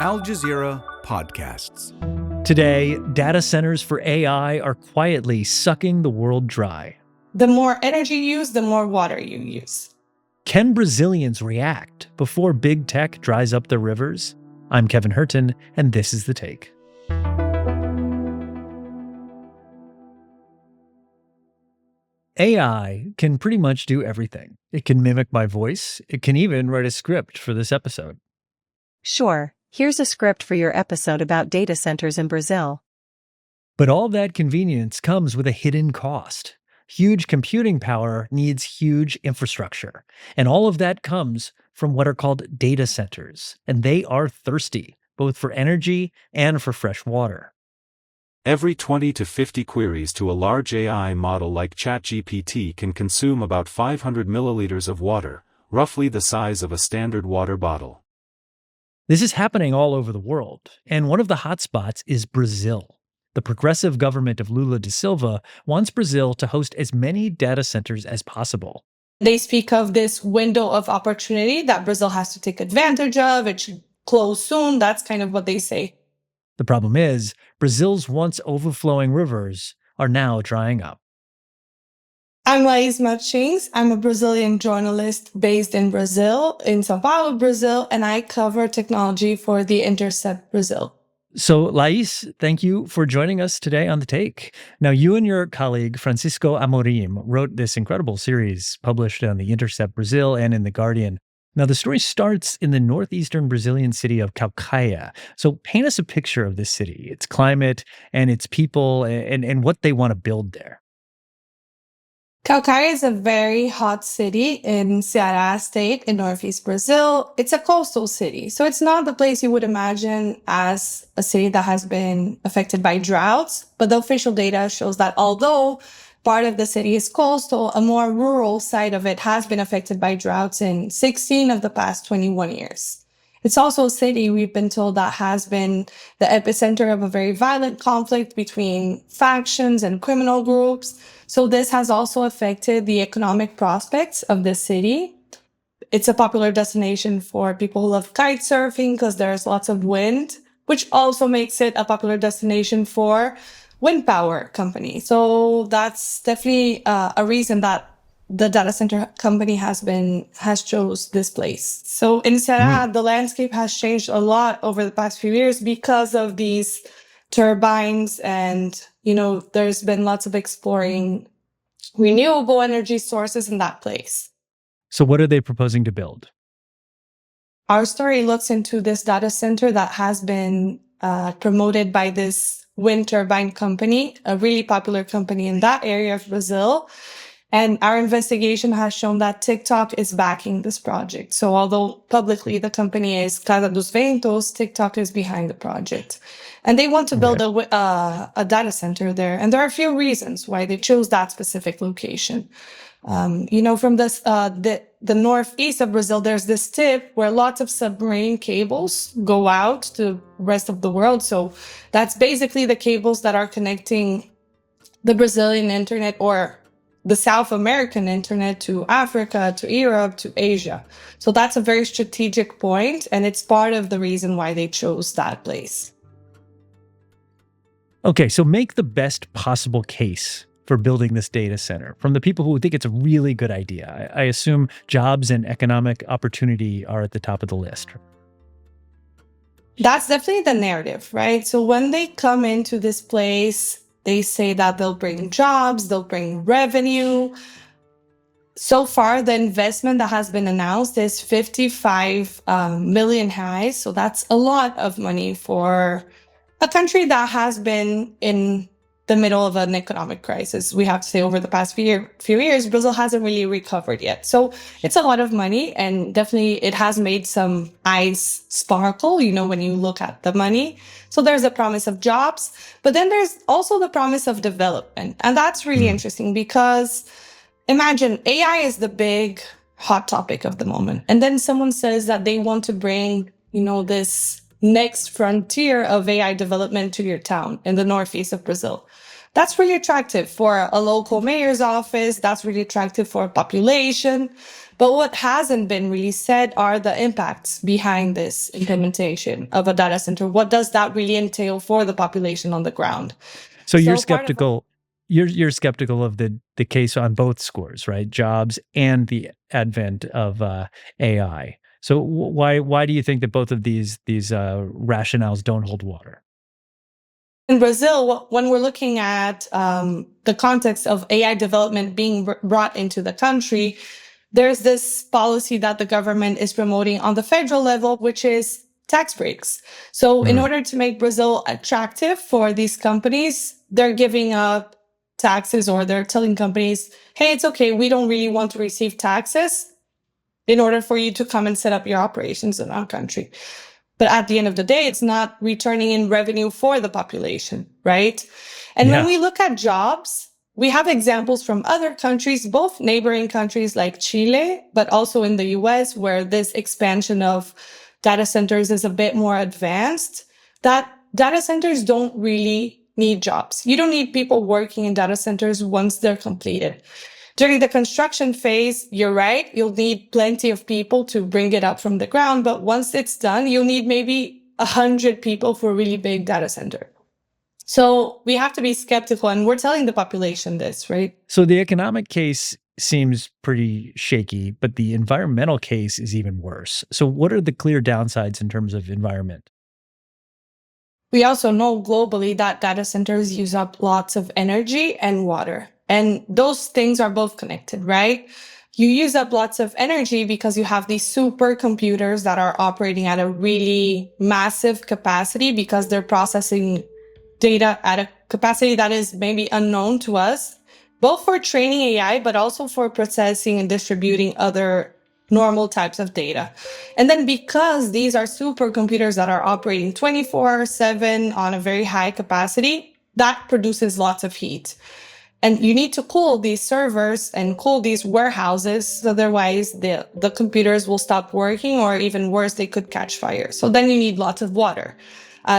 Al Jazeera Podcasts. Today, data centers for AI are quietly sucking the world dry. The more energy you use, the more water you use. Can Brazilians react before big tech dries up their rivers? I'm Kevin Hirten, and this is The Take. AI can pretty much do everything. It can mimic my voice. It can even write a script for this episode. Sure, here's a script for your episode about data centers in Brazil. But all that convenience comes with a hidden cost. Huge computing power needs huge infrastructure. And all of that comes from what are called data centers. And they are thirsty, both for energy and for fresh water. Every 20 to 50 queries to a large AI model like ChatGPT can consume about 500 milliliters of water, roughly the size of a standard water bottle. This is happening all over the world, and one of the hotspots is Brazil. The progressive government of Lula da Silva wants Brazil to host as many data centers as possible. They speak of this window of opportunity that Brazil has to take advantage of. It should close soon. That's kind of what they say. The problem is, Brazil's once overflowing rivers are now drying up. I'm Laís. I'm a Brazilian journalist based in Brazil, in São Paulo, Brazil, and I cover technology for The Intercept Brazil. So, Laís, thank you for joining us today on The Take. Now, you and your colleague, Francisco Amorim, wrote this incredible series published on The Intercept Brazil and in The Guardian. Now, the story starts in the northeastern Brazilian city of Caucaia. So paint us a picture of this city, its climate and its people and what they want to build there. Caucaia is a very hot city in Ceará state in northeast Brazil. It's a coastal city, so it's not the place you would imagine as a city that has been affected by droughts. But the official data shows that although part of the city is coastal, a more rural side of it has been affected by droughts in 16 of the past 21 years. It's also a city, we've been told, that has been the epicenter of a very violent conflict between factions and criminal groups. So this has also affected the economic prospects of the city. It's a popular destination for people who love kite surfing because there's lots of wind, which also makes it a popular destination for wind power company. So that's definitely a reason that the data center company has chose this place. So in Ceará, the landscape has changed a lot over the past few years because of these turbines, and there's been lots of exploring renewable energy sources in that place. So what are they proposing to build? Our story looks into this data center that has been promoted by this wind turbine company, a really popular company in that area of Brazil. And our investigation has shown that TikTok is backing this project. So although publicly the company is Casa dos Ventos, TikTok is behind the project. And they want to build a data center there. And there are a few reasons why they chose that specific location. From this, the northeast of Brazil, there's this tip where lots of submarine cables go out to the rest of the world. So that's basically the cables that are connecting the Brazilian internet or the South American internet to Africa, to Europe, to Asia. So that's a very strategic point, and it's part of the reason why they chose that place. Okay, so make the best possible case for building this data center from the people who think it's a really good idea. I assume jobs and economic opportunity are at the top of the list. That's definitely the narrative, right? So when they come into this place, they say that they'll bring jobs, they'll bring revenue. So far, the investment that has been announced is 55 million reais. So that's a lot of money for a country that has been in the middle of an economic crisis. We have to say over the past few years, Brazil hasn't really recovered yet. So it's a lot of money, and definitely it has made some eyes sparkle, when you look at the money. So there's a promise of jobs, but then there's also the promise of development. And that's really interesting because imagine AI is the big hot topic of the moment. And then someone says that they want to bring, this next frontier of AI development to your town in the northeast of Brazil. That's really attractive for a local mayor's office. That's really attractive for a population. But what hasn't been really said are the impacts behind this implementation of a data center. What does that really entail for the population on the ground? So you're So part of- skeptical. You're skeptical of the case on both scores, right? Jobs and the advent of AI. So why do you think that both of these rationales don't hold water? In Brazil, when we're looking at the context of AI development being brought into the country, there's this policy that the government is promoting on the federal level, which is tax breaks. So in order to make Brazil attractive for these companies, they're giving up taxes, or they're telling companies, hey, it's okay, we don't really want to receive taxes in order for you to come and set up your operations in our country. But at the end of the day, it's not returning in revenue for the population, right? And when we look at jobs, we have examples from other countries, both neighboring countries like Chile, but also in the US, where this expansion of data centers is a bit more advanced, that data centers don't really need jobs. You don't need people working in data centers once they're completed. During the construction phase, you're right, you'll need plenty of people to bring it up from the ground. But once it's done, you'll need maybe 100 people for a really big data center. So we have to be skeptical, and we're telling the population this, right? So the economic case seems pretty shaky, but the environmental case is even worse. So what are the clear downsides in terms of environment? We also know globally that data centers use up lots of energy and water. And those things are both connected, right? You use up lots of energy because you have these supercomputers that are operating at a really massive capacity because they're processing data at a capacity that is maybe unknown to us, both for training AI, but also for processing and distributing other normal types of data. And then because these are supercomputers that are operating 24/7 on a very high capacity, that produces lots of heat. And you need to cool these servers and cool these warehouses. Otherwise, the computers will stop working, or even worse, they could catch fire. So then you need lots of water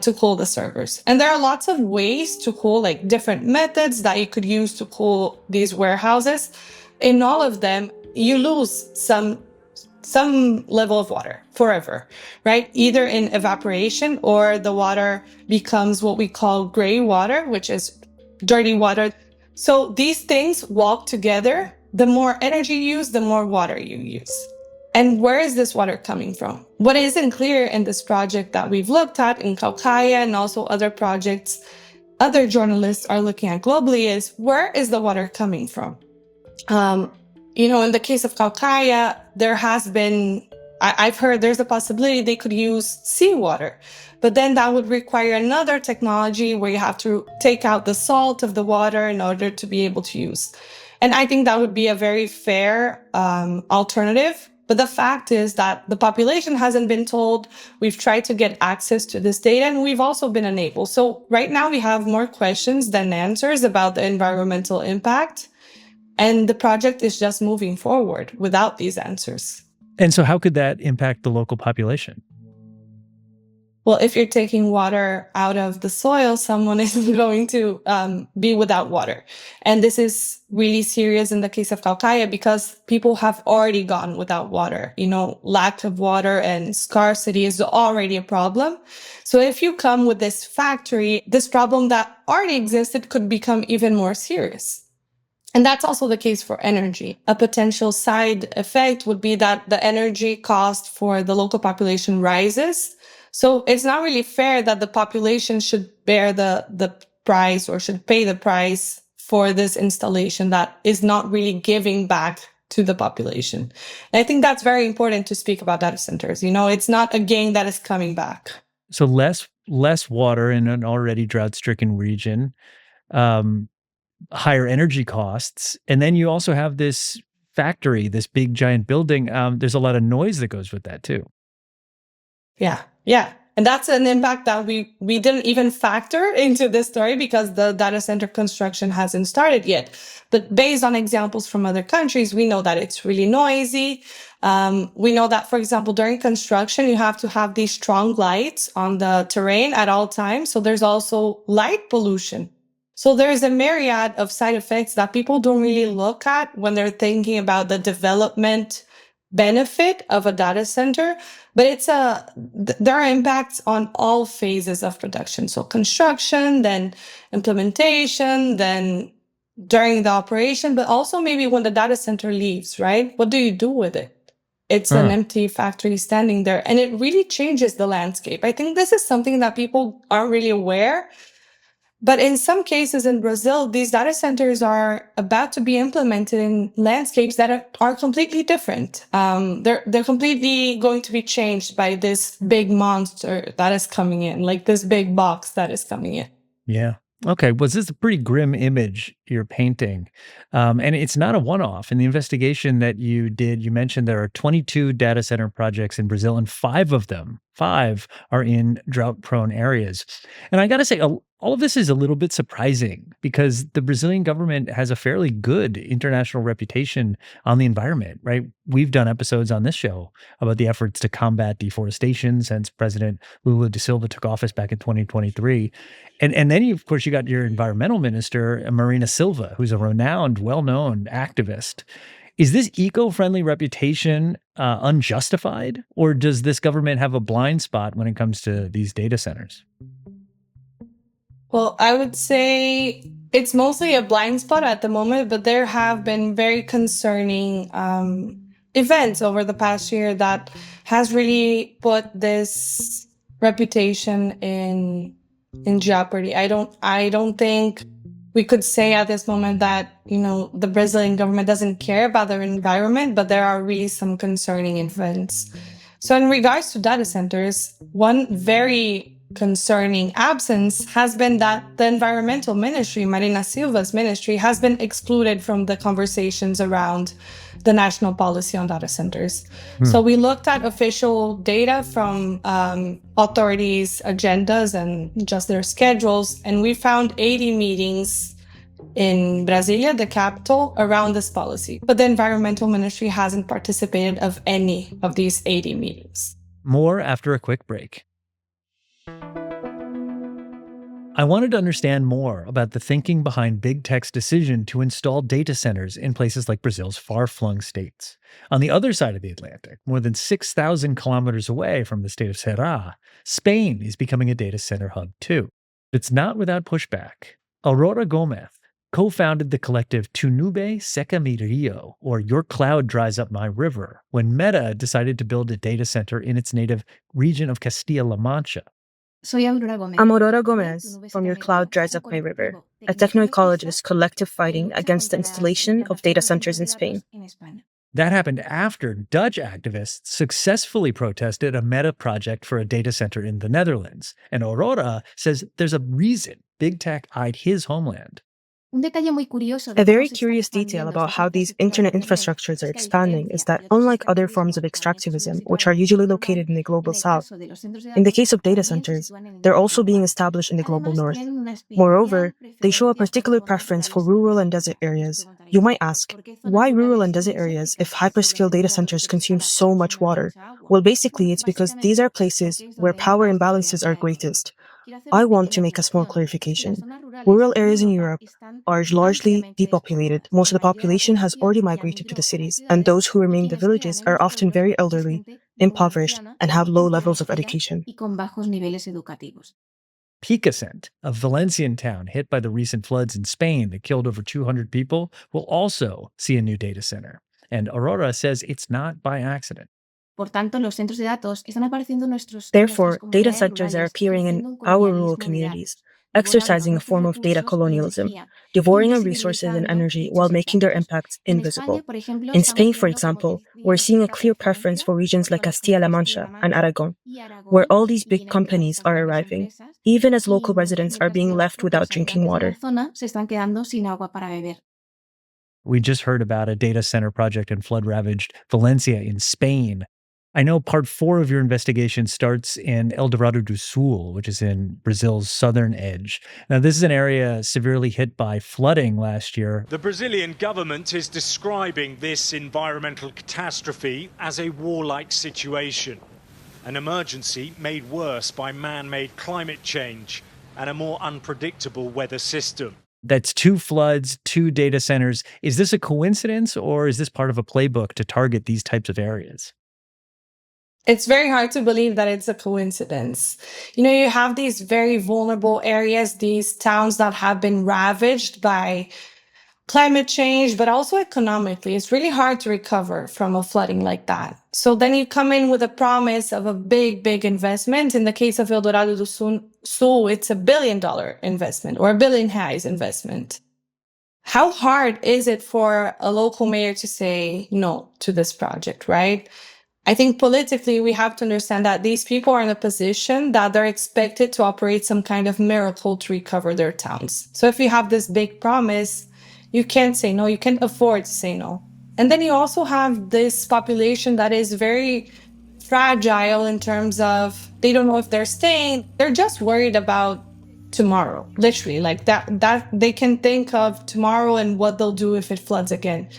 to cool the servers. And there are lots of ways to cool, like different methods that you could use to cool these warehouses. In all of them, you lose some level of water forever, right? Either in evaporation, or the water becomes what we call gray water, which is dirty water. So these things walk together. The more energy you use, the more water you use. And where is this water coming from? What isn't clear in this project that we've looked at in Caucaia and also other projects other journalists are looking at globally is, where is the water coming from? In the case of Caucaia, there has been, I've heard there's a possibility they could use seawater, but then that would require another technology where you have to take out the salt of the water in order to be able to use. And I think that would be a very fair alternative. But the fact is that the population hasn't been told. We've tried to get access to this data, and we've also been unable. So right now we have more questions than answers about the environmental impact. And the project is just moving forward without these answers. And so how could that impact the local population? Well, if you're taking water out of the soil, someone is going to be without water. And this is really serious in the case of Caucaia because people have already gone without water. Lack of water and scarcity is already a problem. So if you come with this factory, this problem that already existed could become even more serious. And that's also the case for energy. A potential side effect would be that the energy cost for the local population rises. So it's not really fair that the population should bear the price or should pay the price for this installation that is not really giving back to the population. And I think that's very important to speak about data centers. It's not a gain that is coming back. So less water in an already drought-stricken region, higher energy costs, and then you also have this factory, this big giant building. There's a lot of noise that goes with that too. Yeah. And that's an impact that we didn't even factor into this story because the data center construction hasn't started yet. But based on examples from other countries, we know that it's really noisy. We know that, for example, during construction, you have to have these strong lights on the terrain at all times. So there's also light pollution. So there's a myriad of side effects that people don't really look at when they're thinking about the development benefit of a data center, but there are impacts on all phases of production. So construction, then implementation, then during the operation, but also maybe when the data center leaves, right? What do you do with it? It's an empty factory standing there, and it really changes the landscape. I think this is something that people aren't really aware. But in some cases in Brazil, these data centers are about to be implemented in landscapes that are completely different. They're completely going to be changed by this big monster that is coming in, like this big box that is coming in. Yeah. Okay. Was this a pretty grim image you're painting? And it's not a one-off. In the investigation that you did, you mentioned there are 22 data center projects in Brazil, and five are in drought-prone areas. And I got to say, all of this is a little bit surprising because the Brazilian government has a fairly good international reputation on the environment, right? We've done episodes on this show about the efforts to combat deforestation since President Lula da Silva took office back in 2023. And then, of course, you got your environmental minister, Marina Silva, who's a renowned, well-known activist. Is this eco-friendly reputation unjustified, or does this government have a blind spot when it comes to these data centers? Well, I would say it's mostly a blind spot at the moment, but there have been very concerning events over the past year that has really put this reputation in jeopardy. I don't think we could say at this moment that, the Brazilian government doesn't care about their environment, but there are really some concerning events. So in regards to data centers, one very concerning absence has been that the environmental ministry, Marina Silva's ministry, has been excluded from the conversations around the national policy on data centers. So we looked at official data from authorities' agendas and just their schedules, and we found 80 meetings in Brasilia, the capital, around this policy. But the environmental ministry hasn't participated of any of these 80 meetings. More after a quick break. I wanted to understand more about the thinking behind big tech's decision to install data centers in places like Brazil's far-flung states. On the other side of the Atlantic, more than 6,000 kilometers away from the state of Ceará, Spain is becoming a data center hub too. It's not without pushback. Aurora Gomez co-founded the collective Tu Nube Seca Mi Rio, or Your Cloud Dries Up My River, when Meta decided to build a data center in its native region of Castilla-La Mancha. I'm Aurora Gomez from Your Cloud Dries Up My River, a techno-ecologist collective fighting against the installation of data centers in Spain. That happened after Dutch activists successfully protested a Meta project for a data center in the Netherlands. And Aurora says there's a reason big tech eyed his homeland. A very curious detail about how these internet infrastructures are expanding is that, unlike other forms of extractivism, which are usually located in the global south, in the case of data centers, they're also being established in the global north. Moreover, they show a particular preference for rural and desert areas. You might ask, why rural and desert areas if hyperscale data centers consume so much water? Well, basically, it's because these are places where power imbalances are greatest. I want to make a small clarification. Rural areas in Europe are largely depopulated. Most of the population has already migrated to the cities, and those who remain in the villages are often very elderly, impoverished, and have low levels of education. Picassent, a Valencian town hit by the recent floods in Spain that killed over 200 people, will also see a new data center. And Aurora says it's not by accident. Therefore, data centers are appearing in our rural communities, exercising a form of data colonialism, devouring our resources and energy while making their impacts invisible. In Spain, for example, we're seeing a clear preference for regions like Castilla-La Mancha and Aragon, where all these big companies are arriving, even as local residents are being left without drinking water. We just heard about a data center project in flood-ravaged Valencia in Spain. I know part 4 of your investigation starts in El Dorado do Sul, which is in Brazil's southern edge. Now, this is an area severely hit by flooding last year. The Brazilian government is describing this environmental catastrophe as a warlike situation, an emergency made worse by man-made climate change and a more unpredictable weather system. That's 2 floods, 2 data centers. Is this a coincidence, or is this part of a playbook to target these types of areas? It's very hard to believe that it's a coincidence. You have these very vulnerable areas, these towns that have been ravaged by climate change, but also economically. It's really hard to recover from a flooding like that. So then you come in with a promise of a big, big investment. In the case of Eldorado do Sul, it's $1 billion investment or $1 billion investment. How hard is it for a local mayor to say no to this project, right? I think politically, we have to understand that these people are in a position that they're expected to operate some kind of miracle to recover their towns. So if you have this big promise, you can't say no. You can't afford to say no. And then you also have this population that is very fragile in terms of they don't know if they're staying. They're just worried about tomorrow, literally, like that they can think of tomorrow and what they'll do if it floods again.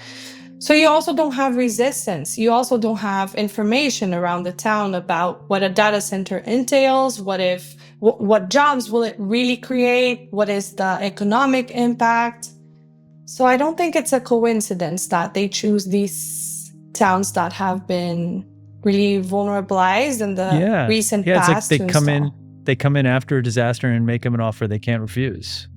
So you also don't have resistance. You also don't have information around the town about what a data center entails. What jobs will it really create? What is the economic impact? So I don't think it's a coincidence that they choose these towns that have been really vulnerabilized in the recent past. It's like they come in after a disaster and make them an offer they can't refuse.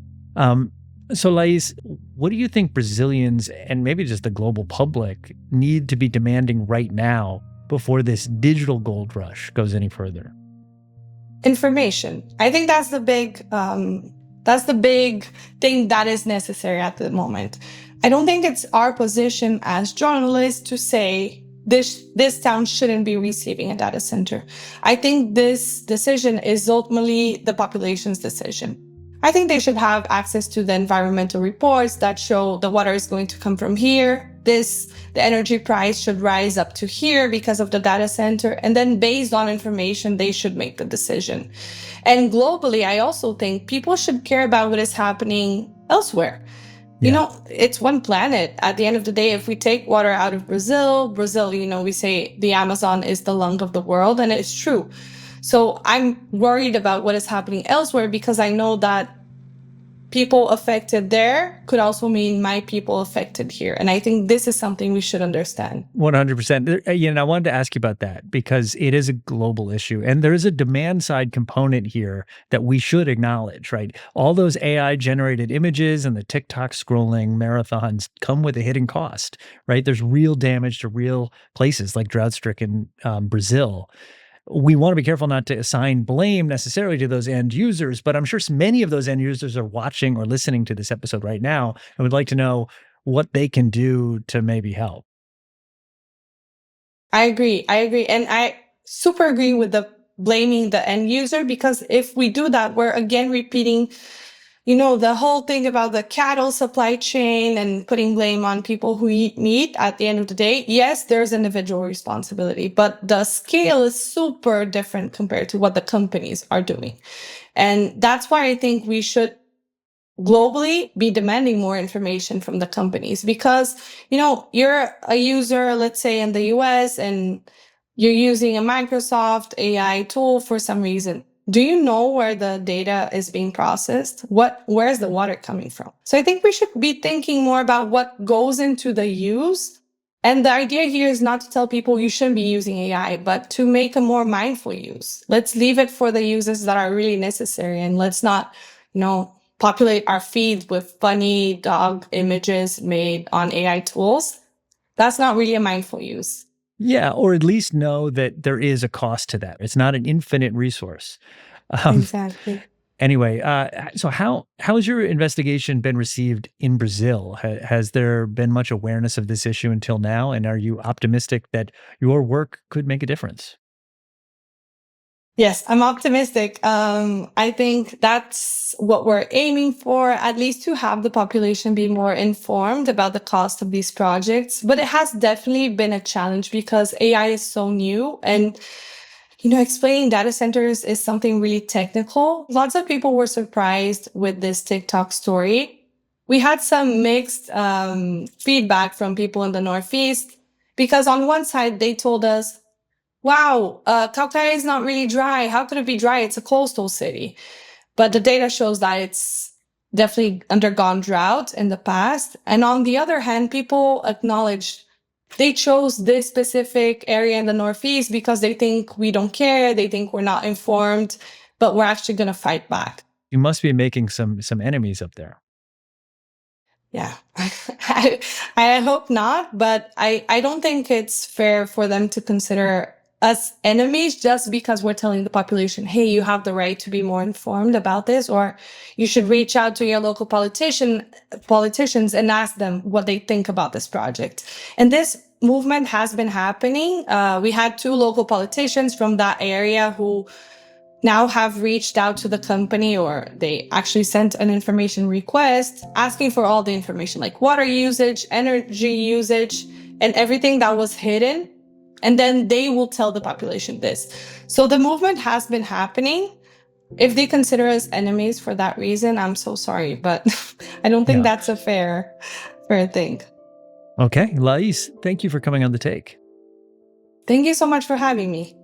So, Laís, what do you think Brazilians and maybe just the global public need to be demanding right now before this digital gold rush goes any further? Information. I think that's the big thing that is necessary at the moment. I don't think it's our position as journalists to say this town shouldn't be receiving a data center. I think this decision is ultimately the population's decision. I think they should have access to the environmental reports that show the water is going to come from here. The energy price should rise up to here because of the data center. And then based on information, they should make the decision. And globally, I also think people should care about what is happening elsewhere. Yeah. It's one planet. At the end of the day, if we take water out of Brazil, we say the Amazon is the lung of the world, and it's true. So I'm worried about what is happening elsewhere because I know that people affected there could also mean my people affected here. And I think this is something we should understand. 100%. And I wanted to ask you about that because it is a global issue. And there is a demand side component here that we should acknowledge, right? All those AI-generated images and the TikTok scrolling marathons come with a hidden cost, right? There's real damage to real places like drought-stricken Brazil. We want to be careful not to assign blame necessarily to those end users, but I'm sure many of those end users are watching or listening to this episode right now and would like to know what they can do to maybe help. I agree. And I super agree with the blaming the end user, because if we do that, we're again repeating the whole thing about the cattle supply chain and putting blame on people who eat meat. At the end of the day, yes, there's individual responsibility, but the scale is super different compared to what the companies are doing. And that's why I think we should globally be demanding more information from the companies, because, you're a user, let's say in the US, and you're using a Microsoft AI tool for some reason. Do you know where the data is being processed? Where's the water coming from? So I think we should be thinking more about what goes into the use. And the idea here is not to tell people you shouldn't be using AI, but to make a more mindful use. Let's leave it for the uses that are really necessary. And let's not, populate our feeds with funny dog images made on AI tools. That's not really a mindful use. Yeah, or at least know that there is a cost to that. It's not an infinite resource. Exactly. Anyway, so how has your investigation been received in Brazil? Has there been much awareness of this issue until now? And are you optimistic that your work could make a difference? Yes, I'm optimistic. I think that's what we're aiming for, at least to have the population be more informed about the cost of these projects. But it has definitely been a challenge because AI is so new, and explaining data centers is something really technical. Lots of people were surprised with this TikTok story. We had some mixed feedback from people in the Northeast, because on one side they told us, wow, Caucaia is not really dry. How could it be dry? It's a coastal city. But the data shows that it's definitely undergone drought in the past. And on the other hand, people acknowledge they chose this specific area in the Northeast because they think we don't care, they think we're not informed, but we're actually going to fight back. You must be making some enemies up there. Yeah, I hope not, but I don't think it's fair for them to consider us enemies just because we're telling the population, hey, you have the right to be more informed about this, or you should reach out to your local politicians and ask them what they think about this project. And this movement has been happening. We had 2 local politicians from that area who now have reached out to the company, or they actually sent an information request asking for all the information like water usage, energy usage, and everything that was hidden. And then they will tell the population this. So the movement has been happening. If they consider us enemies for that reason, I'm so sorry, but I don't think that's a fair thing. Okay, Laís, thank you for coming on The Take. Thank you so much for having me.